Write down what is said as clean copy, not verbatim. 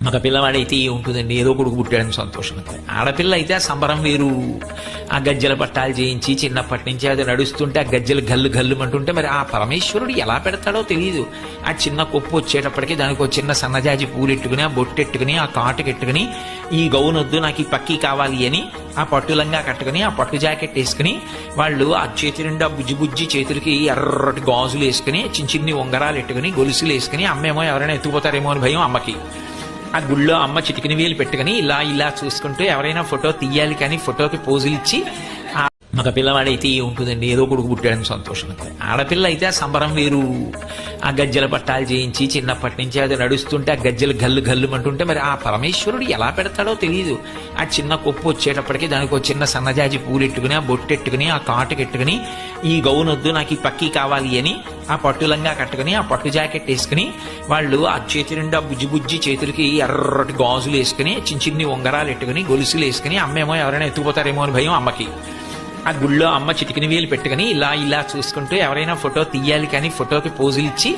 మగ పిల్లవాడైతే ఉంటుందండి, ఏదో కొడుకు పుట్టాడని సంతోషం. ఆడపిల్ల అయితే ఆ సంబరం వేరు. ఆ గజ్జల పట్టాలు చేయించి చిన్నప్పటి నుంచి అది నడుస్తుంటే ఆ గజ్జలు గల్లు గల్లు అంటుంటే మరి ఆ పరమేశ్వరుడు ఎలా పెడతాడో తెలియదు. ఆ చిన్న కొప్పు వచ్చేటప్పటికి దానికి ఒక చిన్న సన్నజాజి పూలెట్టుకుని ఆ బొట్టెట్టుకుని ఆ కాటుకెట్టుకుని ఈ గౌనొద్దు నాకు ఈ పక్కీ కావాలి అని ఆ పట్టులంగా కట్టుకుని ఆ పట్టు జాకెట్ వేసుకుని వాళ్ళు ఆ చేతి నిండా బుజ్జి బుజ్జి చేతులకి ఎర్రటి గాజులు వేసుకుని చిన్న చిన్ని ఉంగరాలు ఎట్టుకుని గొలుసులు వేసుకుని అమ్మేమో ఎవరైనా ఎత్తుకుపోతారేమో అని భయం అమ్మకి. ఆ గుళ్ళో అమ్మ చిటికిన వేలు పెట్టుకుని ఇలా ఇలా చూసుకుంటూ ఎవరైనా ఫోటో తీయాలి కానీ ఫోటోకి పోజులు ఇచ్చి మగ పిల్లవాడైతే ఉంటుందండి, ఏదో కొడుకు పుట్టాడని సంతోషం. ఆడపిల్ల అయితే ఆ సంబరం వేరు. ఆ గజ్జల పట్టాలు చేయించి చిన్నప్పటి నుంచి అది నడుస్తుంటే ఆ గజ్జలు గల్లు గల్లు అంటుంటే మరి ఆ పరమేశ్వరుడు ఎలా పెడతాడో తెలియదు. ఆ చిన్న కొప్పు వచ్చేటప్పటికి దానికి ఒక చిన్న సన్నజాజి పూలెట్టుకుని ఆ బొట్టెట్టుకుని ఆ కాటుకెట్టుకుని ఈ గౌనొద్దు నాకు ఈ పక్కీ కావాలి అని ఆ పట్టులంగా కట్టుకుని ఆ పట్టు జాకెట్ వేసుకుని వాళ్ళు ఆ చేతి నిండా బుజ్జి బుజ్జి చేతులకి ఎర్రటి గాజులు వేసుకుని చిన్న చిన్ని ఉంగరాలు ఎట్టుకుని గొలుసులు వేసుకుని అమ్మేమో ఎవరైనా ఎత్తుకుపోతారేమో అని భయం అమ్మకి. ఆ గుళ్ళో అమ్మ చిటికిన వేలు పెట్టుకుని ఇలా ఇలా చూసుకుంటూ ఎవరైనా ఫోటో తీయాలి కానీ ఫోటోకి పోజులు ఇచ్చి